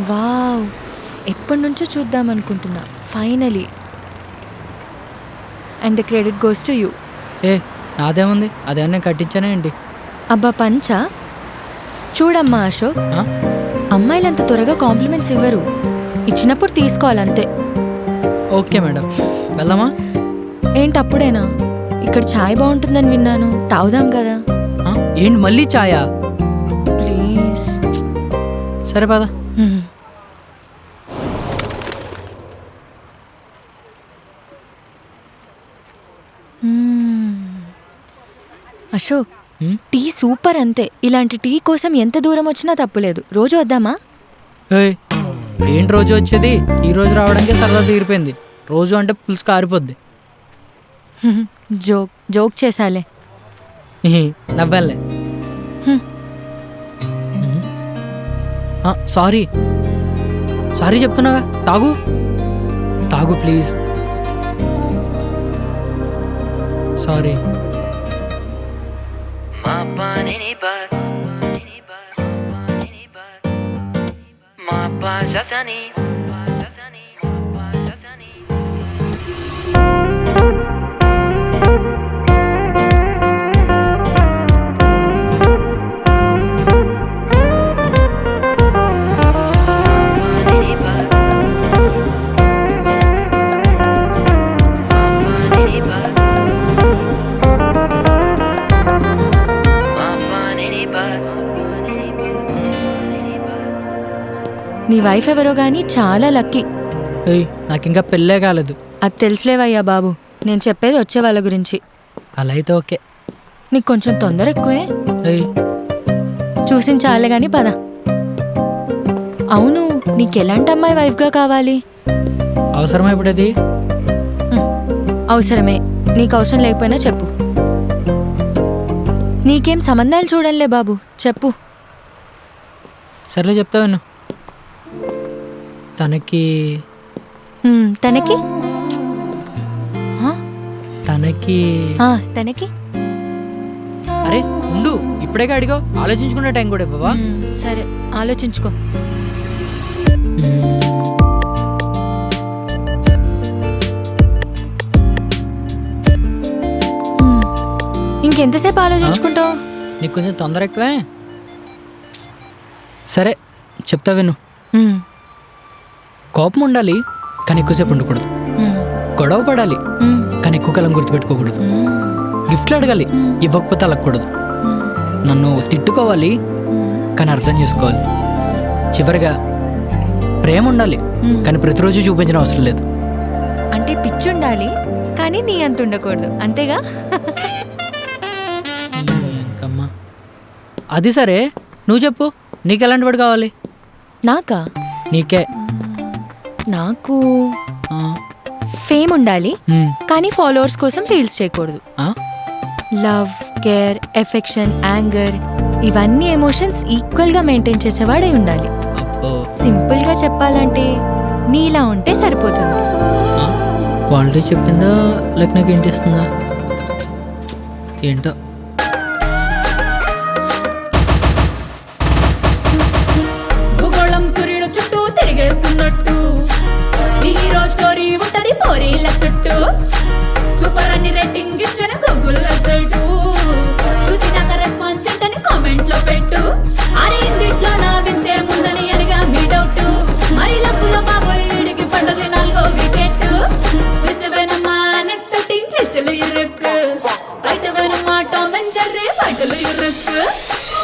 Wow, ఎప్పటి నుంచో చూద్దాం అనుకుంటున్నా, finally. And the credit goes to you. ఏ నాదేముంది, అదే నేను కట్టించానే ఏంటి? అబ్బా పంచా, చూడమ్మా అశోక్, ఆ? అమ్మాయిలంత త్వరగా కాంప్లిమెంట్స్ ఇవ్వరు, ఇచ్చినప్పుడు తీసుకోవాలంతే. ఓకే మేడం, వెళ్దామా? ఏంటప్పుడేనా? ఇక్కడ ఛాయ్ బాగుంటుందని విన్నాను, తాగుదాం కదా. ఆ? ఏంటి మళ్ళీ ఛాయా? ప్లీజ్. సరే పద. అశోక్, హ్మ్? టీ సూపర్ అంతే. ఇలాంటి టీ కోసం ఎంత దూరం వచ్చినా తప్పులేదు. రోజు వద్దామా? ఏయ్, ఏంటి రోజు వచ్చేది? ఈ రోజు రావడానికి సరదా తీరిపోయింది. రోజు అంటే పులుసు కారిపోద్ది. జోక్ జోక్ చేసాలే. నవ్వాలే. హ్మ్. సారీ సారీ చెప్తున్నాగా. తాగు తాగు ప్లీజ్. సారీ. నీ వైఫ్ ఎవరో గానీ చాలా లక్కీ. ఏయ్, నాకు ఇంకా పెళ్ళే కాలేదు. అది తెలుసులేవయ్యా బాబు, నేను చెప్పేది వచ్చే వాళ్ళ గురించి. అలా అయితే ఓకే. నీకు కొంచెం తొందర ఎక్కువే. ఏయ్, చూసించాలే గాని పద. అవును, నీకెలాంటి అమ్మాయి వైఫ్గా కావాలి? అవసరమా ఇప్పుడు అది? అవసరమే. నీకు అవసరం లేకపోయినా చెప్పు. నీకేం సంబంధాలు చూడంలే బాబు, చెప్పు. సర్లే చెప్తా విను. తనకి తనకి తనకి తనకి అరే ఉండు, ఇప్పుడేగా అడిగావు, ఆలోచించుకునే టైం కూడా ఇవ్వవా? సరే, ఆలోచించుకో. ఇంకెంతసేపు ఆలోచించుకుంటావు? నీకు కొంచెం తొందర ఎక్కువే. సరే చెప్తా విను. కోపం ఉండాలి కానీ ఎక్కువసేపు ఉండకూడదు. గొడవ పడాలి కానీ ఎక్కువ కాలం గుర్తుపెట్టుకోకూడదు. గిఫ్ట్లు అడగాలి, ఇవ్వకపోతే అలగకూడదు. నన్ను తిట్టుకోవాలి కానీ అర్థం చేసుకోవాలి. చివరిగా ప్రేమ ఉండాలి కానీ ప్రతిరోజు చూపించిన అవసరం లేదు. అంటే పిచ్చి ఉండాలి కానీ నీ అంత ఉండకూడదు, అంతేగా? ఇంకమ్మా అది సరే, నువ్వు చెప్పు, నీకు ఎలాంటి వాడు కావాలి? నాకా? నీకే. నాకు ఫేమ్ ఉండాలి కానీ ఫాలోవర్స్ కోసం రీల్స్ చేయకూడదు. లవ్, కేర్, ఎఫెక్షన్, యాంగర్, ఇవన్నీ ఎమోషన్స్ ఈక్వల్ గా మెయింటైన్ చేసేవాడై ఉండాలి. సింపుల్ గా చెప్పాలంటే నీలా ఉంటే సరిపోతుంది. క్వాలిటీ చెప్పిందా లేక నాకు ఏంటి ఇస్తుందా ఏంటో. భూగోళం సూర్యుడు చుట్టూ తిరిగేస్తున్నట్టు ఈ హీరో స్టోరీ ఉంటది పోరీల చుట్టూ. సూపర్ అని రేటింగ్ ఇచ్చిన గూగుల్ వెబ్సైట్ చూసినాక రెస్పాన్స్ ఏంటని కామెంట్ లో పెట్టు. అరే ఇందిట్లో నా వింతే ముందని అనగా మీ డౌట్. మరి లక్కులో బాబోయ్ వీడికి పండుగ 4వ వికెట్. ట్విస్ట్ వేనమ్మా అన్ఎక్స్పెక్టింగ్ ట్విస్టులు ఇరుక్కు. ఫైట్ వేనమ్మా టామ్ అండ్ జెర్రీ ఫైటులు ఇరుక్కు.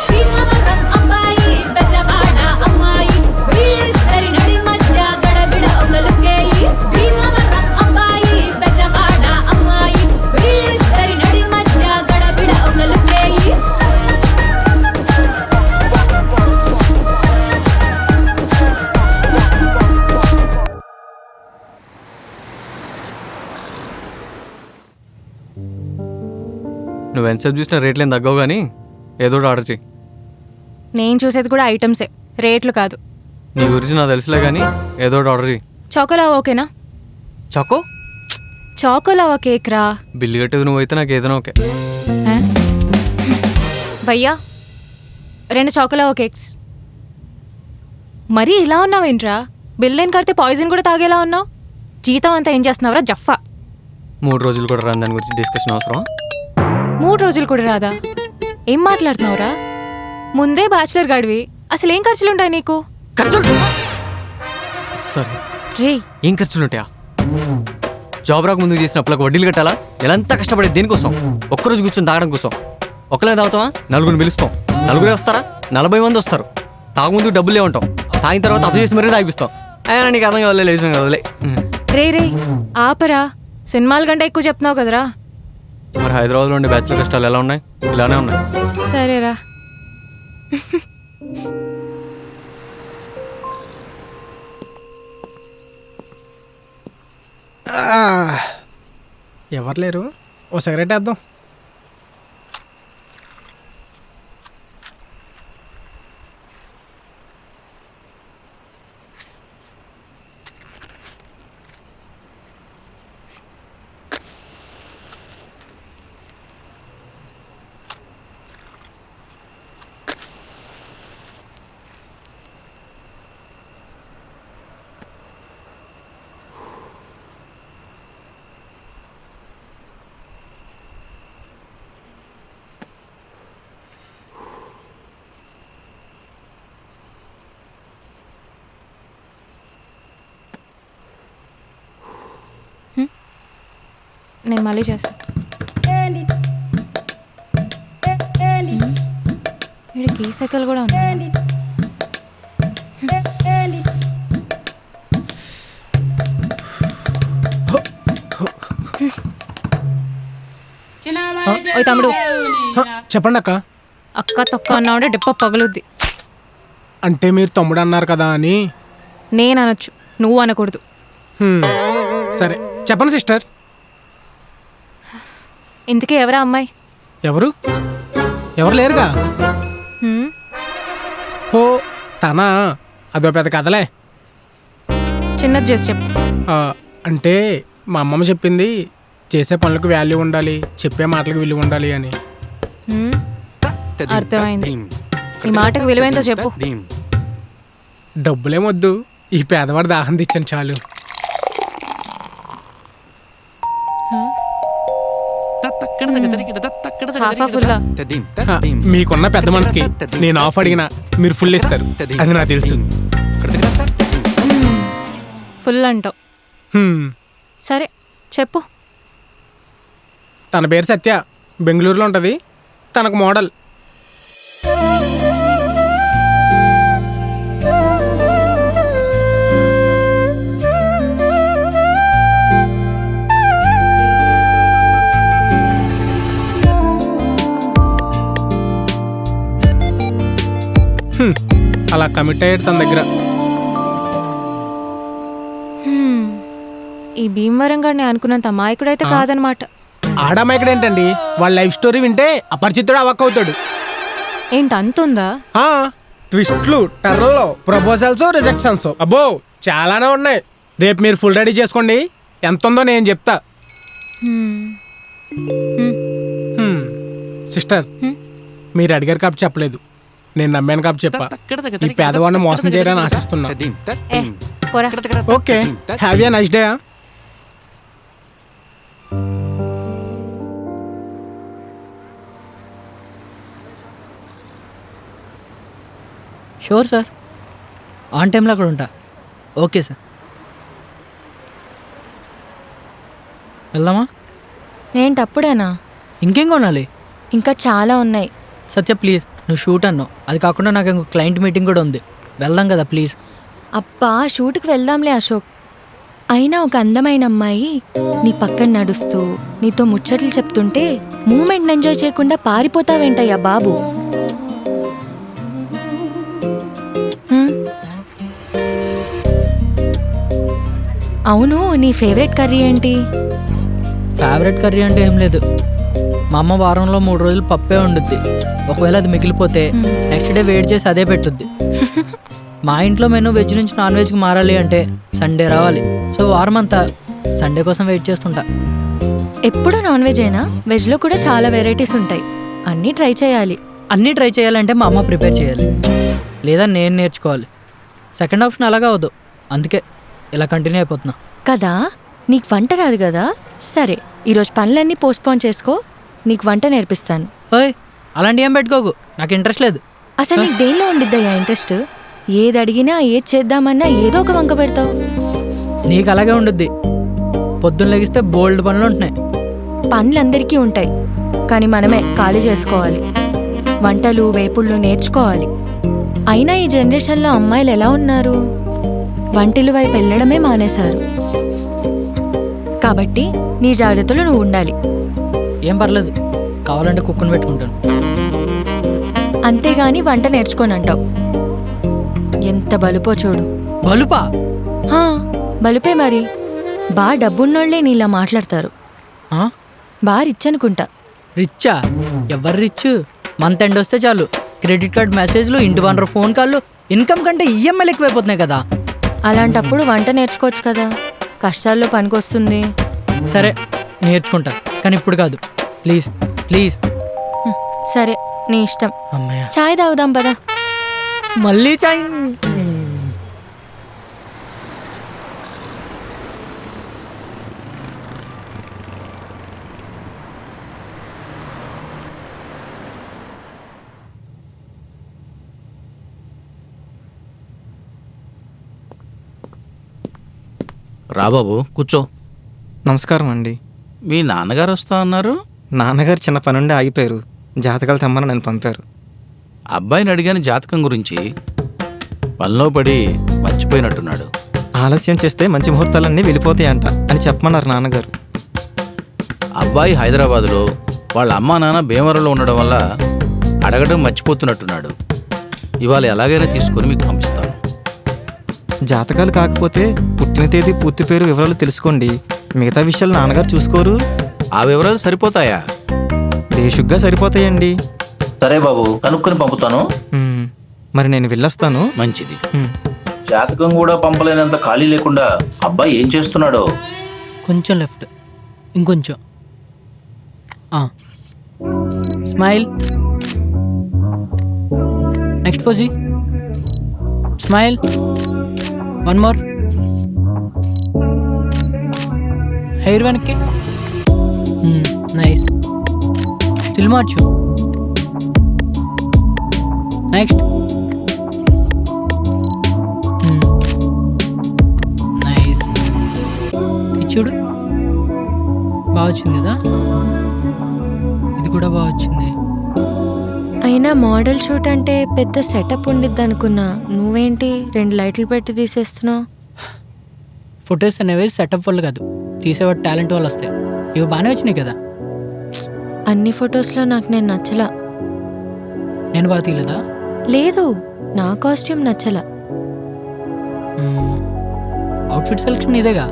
భీమవరం అబ్బాయి బెజవాడ అమ్మాయి వీళ్ళిద్దరి నడి మధ్య గడబిడ ఒగలుకేయి. భీమవరం అబ్బాయి బెజవాడ అమ్మాయి వీళ్ళిద్దరి నడి మధ్య గడబిడ ఒగలుకేయి. నువ్వు ఎంతసేపు చూసిన రేట్లు ఏం తగ్గవు కానీ ఏదో ఆర్డర్ చేయి. నేను చూసేది కూడా ఐటమ్సే, రేట్లు కాదు. నీ గురించి నాకు తెలుసులే కానీ ఏదో ఆర్డర్ చేయి. చాకోలావా ఓకేనా? చాకో చాకోలావా కేక్ రా. బిల్లు కట్టేది నువ్వు అయితే నాకు ఏదైనా ఓకే. భయ్యా 2 చాకోలావా కేక్స్. మరీ ఇలా ఉన్నావేంట్రా? బిల్లేని కడితే పాయిజన్ కూడా తాగేలా ఉన్నావు. జీతం అంతా ఏం చేస్తున్నావురా జఫా? 3 రోజులు కూడా రాని దాని గురించి డిస్కషన్ అవసరం. 3 రోజులు కూడా రాదా? ఏం మాట్లాడుతున్నావురా? ముందే బ్యాచిలర్ గాడివి, అసలు ఏం ఖర్చులుంటాయి నీకు? ఖర్చులు సరే రే ఏం ఖర్చులుంటాయా? జాబ్ రాక ముందు చేసిన అప్పులకు వడ్డీలు కట్టాలా? ఎలాంతా కష్టపడేది దేనికోసం? ఒక్కరోజు కూర్చొని తాగడం కోసం. ఒక్కలే తాగుతావా? నలుగురిని పిలుస్తాం. నలుగురే వస్తారా? 40 మంది వస్తారు. తాగుముందు డబ్బులే ఉంటాం, తాగిన తర్వాత అప్పు చేసి మరీ తాగిపిస్తాం. అయినా నీకు అర్థం కావాలి, లేడీస్ కావాలి. రే రే ఆపరా, సినిమాల కంటే ఎక్కువ చెప్తున్నావు కదరా. మరి హైదరాబాద్లో ఉండే బ్యాచులర్ కష్టాలు ఎలా ఉన్నాయి? ఇలానే ఉన్నాయి. సరేరా. ఎవరు లేరు, ఓ సిగరెట్ వేద్దాం. నేను మళ్ళీ చేస్తాను. వీడికి ఈ సైకిల్ కూడా ఉంది. ఓయ్ తమ్ముడు, చెప్పండి అక్క. అక్క తొక్క అన్నాడే డిప్ప పగులుద్ది. అంటే మీరు తమ్ముడు అన్నారు కదా అని. నేను అనొచ్చు, నువ్వు అనకూడదు. సరే చెప్పండి సిస్టర్. ఇంతకీ ఎవరా అమ్మాయి? ఎవరు ఎవరు లేరుగా. హ్మ్? ఓ తనా, అదో పెద్ద కథలే. చిన్నది చేసి చెప్పు. అంటే మా అమ్మమ్మ చెప్పింది, చేసే పనులకు వాల్యూ ఉండాలి, చెప్పే మాటలకు విలువ ఉండాలి అని. హ్మ్? అర్థమైంది. ఈ మాటకు విలువైందో చెప్పు. డబ్బులేమొద్దు, ఈ పేదవాడి దాహం తెచ్చాను చాలు. హాఫా ఫుల్లా? మీకున్న పెద్ద మనసుకి నేను ఆఫ్ అడిగినా మీరు ఫుల్ ఇస్తారు, అది నాకు తెలుసు. ఫుల్ అంటావు. సరే చెప్పు. తన పేరు సత్య, బెంగళూరులో ఉంటుంది. తనకు మోడల్. అలా కమిట్ అయ్యాడు తన దగ్గర. ఈ భీమవరం గారిని అనుకున్నంత అమాయకుడైతే కాదనమాట. ఆడమాయకుడు ఏంటండి, వాళ్ళ లైఫ్ స్టోరీ వింటే అపరిచితుడు అవాక్ అవుతాడు. ఏంటి అంతుందా? ట్విస్ట్లు, టర్రల్లో, ప్రపోజల్స్, రిజెక్షన్స్, అబ్బో చాలానే ఉన్నాయి. రేపు మీరు ఫుల్ రెడీ చేసుకోండి, ఎంత ఉందో నేను చెప్తా. సిస్టర్, మీరు అడిగారు కాబట్టి చెప్పలేదు, నేను నమ్మాను కాబట్టి చెప్పా. ఈ పేదవాడిని మోసం చేయాలని ఆశిస్తున్నా. Okay, have a nice day. Sure sir, on టైంలో అక్కడ ఉంటా. ఓకే సార్, వెళ్దామా? ఏంటి అప్పుడేనా? ఇంకేం కొనాలి? ఇంకా చాలా ఉన్నాయి. సత్య ప్లీజ్, నువ్వు షూట్ అన్నావు, అది కాకుండా నాకు ఇంకో క్లయింట్ మీటింగ్ కూడా ఉంది, వెళ్దాం కదా ప్లీజ్. అబ్బా షూట్కి వెళ్దాంలే అశోక్. అయినా ఒక అందమైన అమ్మాయి నీ పక్కన నడుస్తూ నీతో ముచ్చట్లు చెప్తుంటే మూమెంట్ ఎంజాయ్ చేయకుండా పారిపోతావేంటయ్యా బాబు? అవును, నీ ఫేవరెట్ కర్రీ ఏంటి? ఫేవరెట్ కర్రీ అంటే ఏం లేదు, మా అమ్మ వారంలో 3 రోజులు పప్పే వండుద్ది. ఒకవేళ అది మిగిలిపోతే నెక్స్ట్ డే వేడి చేసి అదే పెట్టుద్ది. మా ఇంట్లో మెనూ వెజ్ నుంచి నాన్ వెజ్కి మారాలి అంటే సండే రావాలి. సో వారం అంతా సండే కోసం వెయిట్ చేస్తుంటా. ఎప్పుడు నాన్ వెజ్ అయినా వెజ్లో కూడా చాలా వెరైటీస్ ఉంటాయి, అన్నీ ట్రై చేయాలి. అన్నీ ట్రై చేయాలంటే మా అమ్మ ప్రిపేర్ చేయాలి, లేదా నేను నేర్చుకోవాలి. సెకండ్ ఆప్షన్ అలాగా అవద్దు, అందుకే ఇలా కంటిన్యూ అయిపోతున్నా. కదా నీకు వంట రాదు కదా, సరే ఈరోజు పనులన్నీ పోస్ట్పోన్ చేసుకో, నీకు వంట నేర్పిస్తాను. ఓయ్ అలాంటి ఏం పెట్టుకోకు, నాకు ఇంట్రెస్ట్ లేదు. అసలు నీకు దేనిలో ఉండిద్దయ్యా ఇంట్రెస్ట్? ఏది అడిగినా ఏది చేద్దామన్నా ఏదో ఒక వంక పెడతావు. నీకు అలాగే ఉండుద్ది, పొద్దున్న లెగిస్తే బోల్డ్ పనులు ఉంటున్నాయి. పనులందరికీ ఉంటాయి, కానీ మనమే ఖాళీ చేసుకోవాలి. వంటలు వేపుళ్ళు నేర్చుకోవాలి. అయినా ఈ జనరేషన్లో అమ్మాయిలు ఎలా ఉన్నారు? వంటిల వైపు వెళ్ళడమే మానేశారు. కాబట్టి నీ జాగ్రత్తలో నువ్వు ఉండాలి. ఏం పర్లేదు, కావాలంటే కుక్కను పెట్టుకుంటాను. అంతేగాని వంట నేర్చుకోనంటావు. ఎంత బలుపో చూడు. బలుపా? హా, బలుపే మరి. బా డబ్బున్నోళ్లే నీలా మాట్లాడతారు. ఆ? బా రిచ్ అనుకుంటా. రిచ్చా? ఎవరు రిచ్? మంత్ ఎండ్ వస్తే చాలు క్రెడిట్ కార్డ్ మెసేజ్లు, ఇంటి వనరు ఫోన్ కాల్లు, ఇన్కమ్ కంటే ఈఎంఐలు ఎక్కువైపోతున్నాయి కదా. అలాంటప్పుడు వంట నేర్చుకోవచ్చు కదా, కష్టాల్లో పనికొస్తుంది. సరే నేర్చుకుంటా, కానీ ఇప్పుడు కాదు, ప్లీజ్ ప్లీజ్. సరే నీ ఇష్టం. అమ్మయ్య, చాయ్ తాగుదాం పదా. మళ్ళీ చాయ్? రాబాబు కూర్చో. నమస్కారం అండి. మీ నాన్నగారు వస్తా అన్నారు? నాన్నగారు చిన్న పని ఉండి ఆగిపోయారు, జాతకాలు తెమ్మని నన్ను పంపారు. అబ్బాయిని అడిగాను జాతకం గురించి, పనిలో పడి మర్చిపోయినట్టున్నాడు. ఆలస్యం చేస్తే మంచి ముహూర్తాలన్నీ వెళ్ళిపోతాయంట అని చెప్పమన్నారు నాన్నగారు. అబ్బాయి హైదరాబాదులో వాళ్ళ అమ్మా నాన్న భీమవరంలో ఉండడం వల్ల అడగడం మర్చిపోతున్నట్టున్నాడు. ఇవాళ ఎలాగైనా తీసుకొని మీకు పంపిస్తాను. జాతకాలు కాకపోతే పుట్టిన తేదీ, పూర్తి పేరు, వివరాలు తెలుసుకోండి. మిగతా విషయాలు నాన్నగారు చూసుకోరు. ఆ వివరాలు సరిపోతాయా? బేషుగ్గా సరిపోతాయండి. సరే బాబు, కనుక్కొని పంపుతాను. మరి నేను వెళ్ళొస్తాను. మంచిది. జాతకం కూడా పంపలేనంత ఖాళీ లేకుండా అబ్బాయి ఏం చేస్తున్నాడో. కొంచెం లెఫ్ట్, ఇంకొంచెం. స్మైల్. నెక్స్ట్ పోజీ. స్మైల్. One more. హెయిర్ వెనక్కి. నైస్. స్టిల్ మార్చు. నెక్స్ట్. నైస్. ఇది చూడు, బాగా వచ్చింది కదా. ఇది కూడా బాగా వచ్చింది. అయినా మోడల్ షూట్ అంటే పెద్ద సెటప్ ఉండిద్ది అనుకున్నా. నువ్వేంటి 2 లైట్లు పెట్టి తీసేస్తున్నావు? ఫొటోస్ అనేవి సెటప్ వల్ల కాదు, తీసేవాడు టాలెంట్ వాళ్ళు వస్తాయి. ఇవి బాగానే వచ్చినాయి కదా. అన్ని ఫొటోస్లో నాకు నేను నచ్చలా. నేను బాగా తీయలేదా? లేదు, నా కాస్ట్యూమ్ నచ్చలా. అవుట్ఫిట్ సెలెక్షన్ ఇదేగా.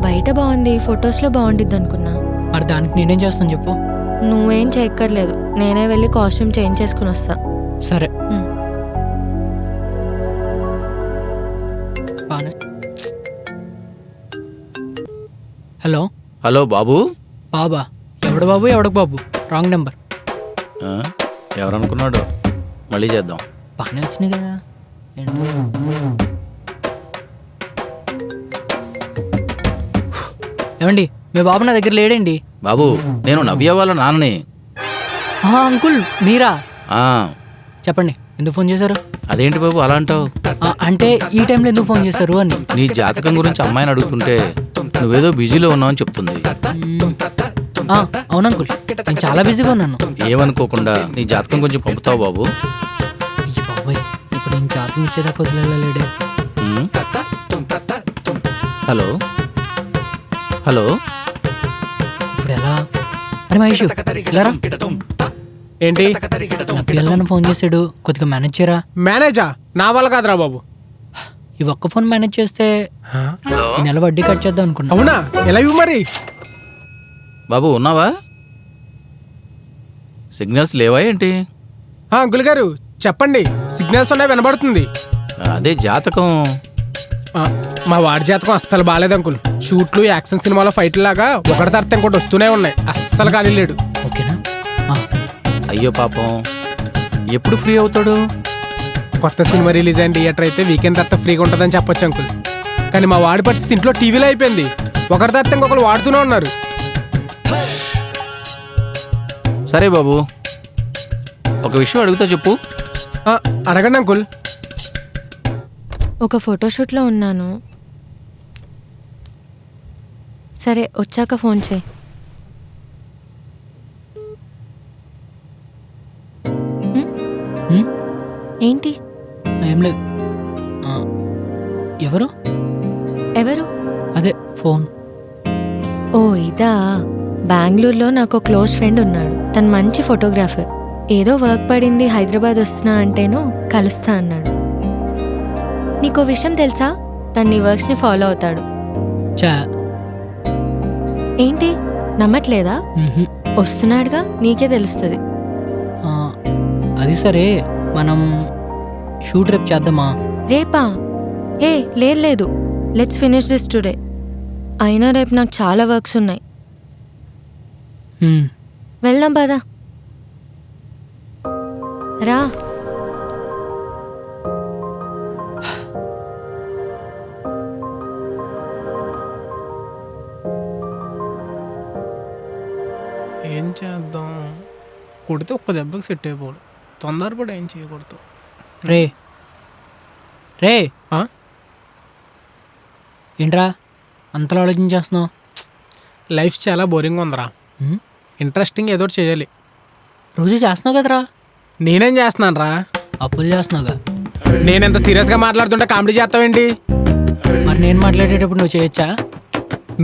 బయట బాగుంది, ఫొటోస్లో బాగుండిద్ది అనుకున్నా. మరి దానికి నేనేం చేస్తాను చెప్పు? నువ్వేం చేయక్కర్లేదు, నేనే వెళ్ళి కాస్ట్యూమ్ చేంజ్ చేసుకుని వస్తా. సరే. బానే. హలో. హలో బాబు. బాబా? ఎవడు బాబు, ఎవడకు బాబు? Wrong number. ఎవరనుకున్నాడు? మళ్ళీ చేద్దాం. బాగానే వచ్చినాయి కదా. ఏమండి, మీ బాబు నా దగ్గర లేడండి. బాబు, నేను నవ్య వాళ్ళ నాన్నని. అంకుల్ మీరా? ఆ, చెప్పండి, ఎందుకు ఫోన్ చేశారు? అదేంటి బాబు అలా అంటావు? అంటే ఈ టైంలో ఎందుకు ఫోన్ చేశారు అని. నీ జాతకం గురించి అమ్మాయిని అడుగుతుంటే నువ్వేదో బిజీలో ఉన్నావు అని చెప్తుంది. అవును అంకుల్, నేను చాలా బిజీగా ఉన్నాను. ఏమనుకోకుండా నీ జాతకం కొంచెం పంపుతావు బాబు? అయ్యి బాబోయ్, ఇప్పుడు నేను జాతకం ఇచ్చేదా వదిలేడే. Hello hello. ఇప్పుడు ఎలా? అరే మహేష్, ఇలారా. ఏంటి? నా పిల్లలను ఫోన్ చేసాడు, కొద్దిగా మేనేజ్ చేయరా. మేనేజా? నా వల్ల కాదురా బాబు. ఈ ఒక్క ఫోన్ మేనేజ్ చేస్తే ఈ నెల వడ్డీ కట్ చేద్దాం అనుకున్నా. అవునా? ఎలా ఇవ్వు మరి? బాబు ఉన్నావా? సిగ్నల్స్ లేవా ఏంటి? అంకుల్ గారు చెప్పండి, సిగ్నల్స్ ఉన్నాయి, వినబడుతుంది. అదే జాతకం. మా వాడి జాతకం అస్సలు బాగాలేదు అంకుల్. షూట్లు, యాక్షన్ సినిమాలో ఫైట్లు లాగా ఒకటి తర్వాత ఇంకోటి వస్తూనే ఉన్నాయి, అస్సలు ఖాళీ లేడు. ఓకేనా? అయ్యో పాపం, ఎప్పుడు ఫ్రీ అవుతాడు? కొత్త సినిమా రిలీజ్ అయిన థియేటర్ అయితే వీకెండ్ తర్వాత ఫ్రీగా ఉంటుందని చెప్పొచ్చు అంకుల్. కానీ మా వాడి పరిస్థితి ఇంట్లో టీవీలో అయిపోయింది. ఒకరి తర్వాత ఇంకొకరు వాడుతూనే ఉన్నారు. సరే బాబు, ఒక విషయం అడుగుతా చెప్పు. అడగండి అంకుల్. ఒక ఫోటోషూట్లో ఉన్నాను. సరే వచ్చాక ఫోన్ చేయి. ఏంటి? ఏం లేదు. ఎవరు? ఎవరు? అదే ఫోన్. ఓ ఇదా. బెంగళూరులో నాకు క్లోజ్ ఫ్రెండ్ ఉన్నాడు. తను మంచి ఫోటోగ్రాఫర్. ఏదో వర్క్ పడింది, హైదరాబాద్ వస్తున్నా అంటేను కలుస్తా అన్నాడు. నీకో విషయం తెలుసా? తను నీ వర్క్స్ని ఫాలో అవుతాడు. చా. ఏంటి నమ్మట్లేదా? వస్తున్నాడుగా, నీకే తెలుస్తుంది. అది సరే, మనం షూట్ రేపు చేద్దామా? రేపా? ఏ లేదు, లెట్స్ ఫినిష్ దిస్ టుడే. అయినా రేపు నాకు చాలా వర్క్స్ ఉన్నాయి. వెళ్దాం పదా. రా. ఏం చేద్దాం? కొడితే ఒక్క దెబ్బకి సెట్ అయిపోడు. తొందరపడి ఏం చేయకూడదు. రే ఏంట్రా అంతలో ఆలోచించేస్తున్నావు? లైఫ్ చాలా బోరింగ్ ఉందిరా. ఇంట్రెస్టింగ్ ఏదో చేయాలి. రోజు చేస్తున్నావు కదరా. నేనేం చేస్తున్నాను రా? అప్పులు చేస్తున్నావుగా. నేనెంత సీరియస్గా మాట్లాడుతుంటే కామెడీ చేస్తావేంటి? మరి నేను మాట్లాడేటప్పుడు నువ్వు చేయొచ్చా?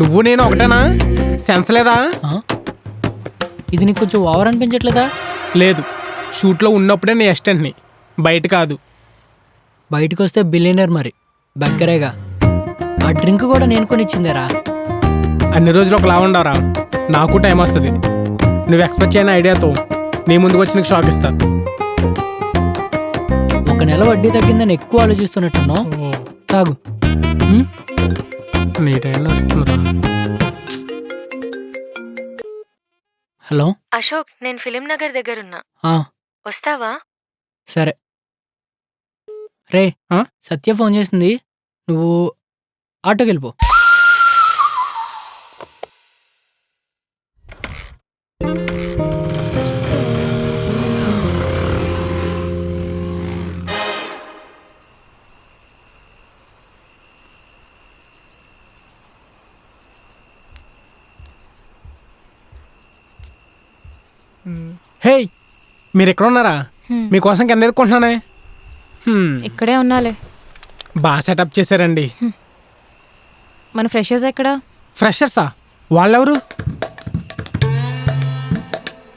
నువ్వు నేను ఒకటేనా? సెన్స్ లేదా? ఇది నీకు కొంచెం ఓవర్ అనిపించట్లేదా? లేదు, షూట్లో ఉన్నప్పుడే నీ అసిస్టెంట్ని, బయట కాదు. బయటకు వస్తే బిలియనర్ మరి బగ్గరేగా. ఆ డ్రింక్ కూడా నేను కొని ఇచ్చిందేరా. అన్ని రోజులు ఒకలా ఉండవరా. నాకు టైం వస్తుంది. నువ్వు ఎక్స్పెక్ట్ చేయని ఐడియాతో నీ ముందుకు వచ్చి నీకు షాక్ ఇస్తా. ఒక నెల వడ్డీ తగ్గిందని ఎక్కువ ఆలోచిస్తున్నట్టున్నావు. తాగు. నీ టైంలో వస్తుందిరా. హలో అశోక్, నేను ఫిలిం నగర్ దగ్గరున్నా. వస్తావా? సరే. రే సత్య ఫోన్ చేసింది, నువ్వు ఆటోకి వెళ్ళిపో. హే, మీరు ఎక్కడ ఉన్నారా? మీకోసం కింద ఎదుర్కొంటున్నానే. ఇక్కడే ఉన్నాలే. బాగా సెటప్ చేశారండి. మన ఫ్రెషర్స్ ఎక్కడా? ఫ్రెషర్సా? వాళ్ళెవరు?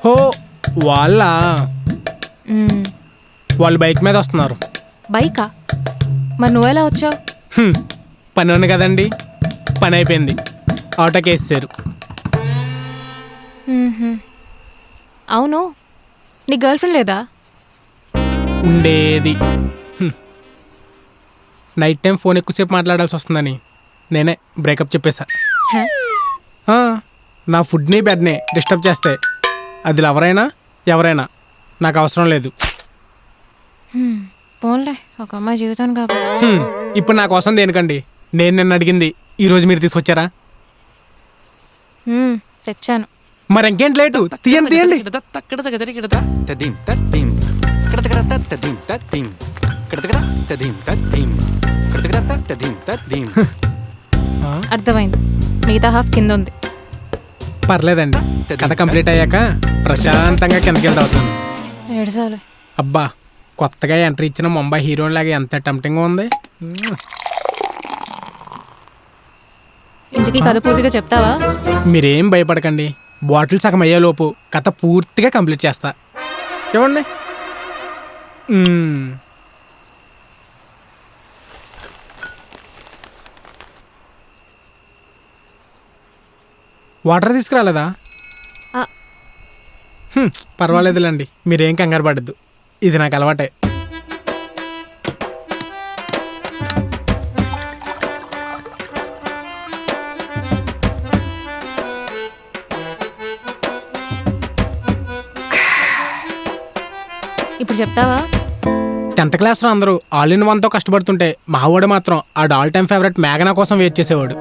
హో వాళ్ళ వాళ్ళు బైక్ మీద వస్తున్నారు. బైకా? మరి నువ్వెలా వచ్చావు? పని ఉంది కదండి, పని అయిపోయింది, ఆటోకి వేసేసారు. అవును, నీ గర్ల్ ఫ్రెండ్ లేదా? ఉండేది. నైట్ టైం ఫోన్ ఎక్కువసేపు మాట్లాడాల్సి వస్తుందని నేనే బ్రేకప్ చెప్పేశా. నా ఫుడ్ని బెడ్ని డిస్టర్బ్ చేస్తే అది ఎవరైనా నాకు అవసరం లేదు. పోన్లే, ఒక అమ్మాయి జీవితాన్ని కాబట్టి. ఇప్పుడు నా కోసం దేనికండి? నేను నిన్న అడిగింది ఈరోజు మీరు తీసుకొచ్చారా? తెచ్చాను. మరి ఇంకేంటి లేటు? తీయండి తీయండి. అర్థమైంది, మిగతా హాఫ్ కింద ఉంది. పర్లేదండి, కథ కంప్లీట్ అయ్యాక ప్రశాంతంగా కిందకి వెళ్తా అవుతాను. ఏడ్చాలి. అబ్బా, కొత్తగా ఎంట్రీ ఇచ్చిన ముంబై హీరోయిన్ లాగా ఎంత టెంప్టింగ్ ఉంది. ఇంతకీ కథ పూర్తిగా చెప్తావా? మీరేం భయపడకండి, బాటిల్ సగం అయ్యేలోపు కథ పూర్తిగా కంప్లీట్ చేస్తా. ఇవ్వండి. వాటర్ తీసుకురాలేదా? పర్వాలేదులేండి, మీరేం కంగారు పడద్దు, ఇది నాకు అలవాటే. ఇప్పుడు చెప్తావా? 10th క్లాస్లో అందరూ ఆల్ ఇన్ వన్తో కష్టపడుతుంటే మా వాడు మాత్రం ఆ ఆల్ టైమ్ ఫేవరెట్ మేఘనా కోసం వెయిట్ చేసేవాడు.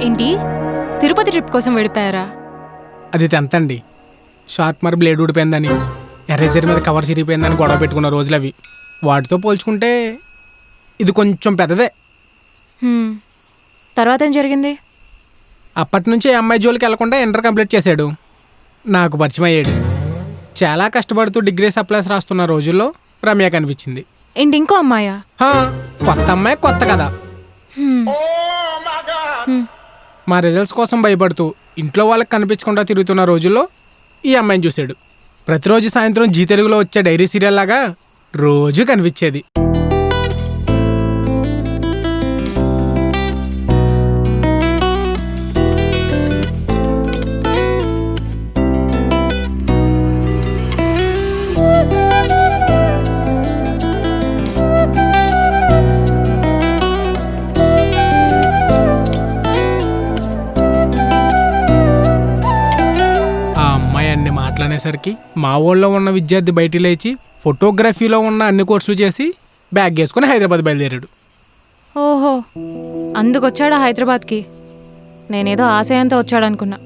ఏంటి తిరుపతి ట్రిప్ కోసం వెళ్ళిపోయారా? అది 10th అండి. షార్ప్నర్ బ్లేడ్ ఊడిపోయిందని, ఎరేజర్ మీద కవర్ చిరిగిపోయిందని గొడవ పెట్టుకున్న రోజులు అవి. వాటితో పోల్చుకుంటే ఇది కొంచెం పెద్దదే. తర్వాత ఏం జరిగింది? అప్పటి నుంచి అమ్మాయి జోలికి వెళ్లకుండా ఇంటర్ కంప్లీట్ చేశాడు. నాకు పరిచయం అయ్యాడు. చాలా కష్టపడుతూ డిగ్రీ సప్లైస్ రాస్తున్న రోజుల్లో రమ్య కనిపించింది. ఏంటి ఇంకో అమ్మాయా? కొత్త అమ్మాయి, కొత్త కదా. మా రిజల్ట్స్ కోసం భయపడుతూ ఇంట్లో వాళ్ళకి కనిపించకుండా తిరుగుతున్న రోజుల్లో ఈ అమ్మాయిని చూశాడు. ప్రతిరోజు సాయంత్రం జీ తెలుగులో వచ్చే డైరీ సీరియల్ లాగా రోజు కనిపించేది. మాట్లాడేసరికి మా ఊళ్ళో ఉన్న విద్యార్థి బయటికి లేచి ఫోటోగ్రఫీలో ఉన్న అన్ని కోర్సులు చేసి బ్యాగ్ వేసుకుని హైదరాబాద్ బయలుదేరాడు. ఓహో, అందుకొచ్చాడా హైదరాబాద్కి? నేనేదో ఆశయంతో వచ్చాడనుకున్నా.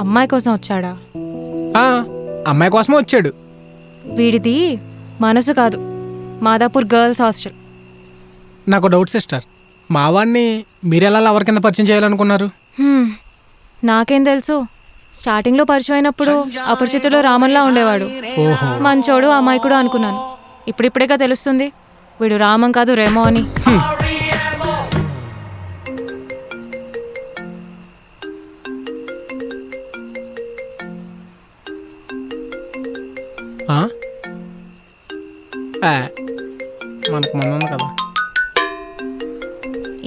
అమ్మాయి కోసం వచ్చాడా? అమ్మాయి కోసమే వచ్చాడు. వీడిది మనసు కాదు, మాదాపూర్ గర్ల్స్ హాస్టల్. నాకు డౌట్ సిస్టర్, మా వాడిని మీరెలా లవర్ కింద పరిచయం చేయాలనుకున్నారు? నాకేం తెలుసు. స్టార్టింగ్లో పరిచయం అయినప్పుడు అపరిచితుడు రామన్లా ఉండేవాడు. మంచోడు అమాయకుడు అనుకున్నాను. ఇప్పుడిప్పుడేగా తెలుస్తుంది వీడు రామం కాదు రేమో అని. మనకు ముందు ఉంది కదా.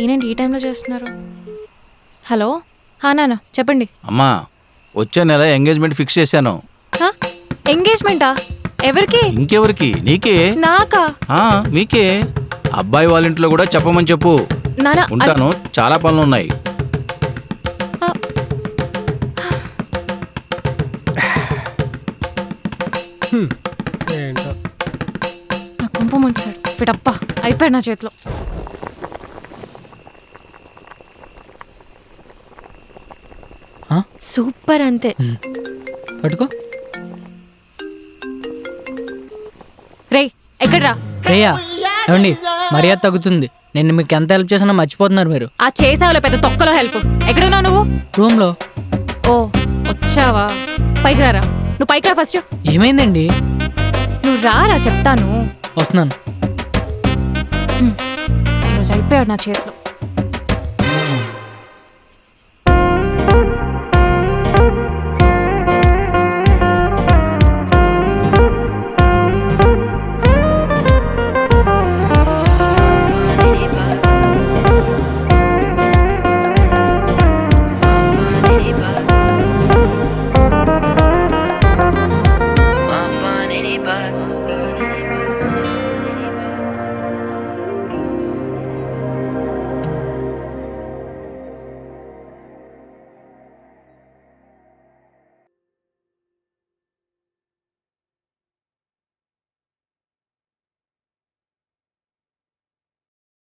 ఈయనండి ఈ టైంలో చేస్తున్నారు? హలో, నాన్న చెప్పండి. అమ్మా, వచ్చే నెల ఎంగేజ్మెంట్ ఫిక్స్ చేశాను. ఎంగేజ్మెంటా? ఎవరికి? ఇంకెవరికి? నీకే. నాకా? మీకే. అబ్బాయి వాళ్ళ ఇంట్లో కూడా చెప్పమని చెప్పు. ఉంటాను, చాలా పనులు ఉన్నాయి. నా కుంప ముంచాడు ఫిటప్ప. అయిపోయాడు నా చేతిలో. సూపర్, అంతే. పట్టుకో. రేయ్, ఎక్కడ్రా? రేయా, ఏమండి మర్యాద తగ్గుతుంది. నేను మీకు ఎంత హెల్ప్ చేసినా మర్చిపోతున్నారు మీరు. ఆ చేసావులే పెద్ద తొక్కలో హెల్ప్. ఎక్కడున్నావు నువ్వు? రూమ్లో. ఓ, వచ్చావా? పైకి రారా. నువ్వు పైకి రా ఫస్ట్. ఏమైందండి? నువ్వు రారా చెప్తాను. వస్తున్నాను. ఈరోజు అయిపోయాడు నా చేతిలో.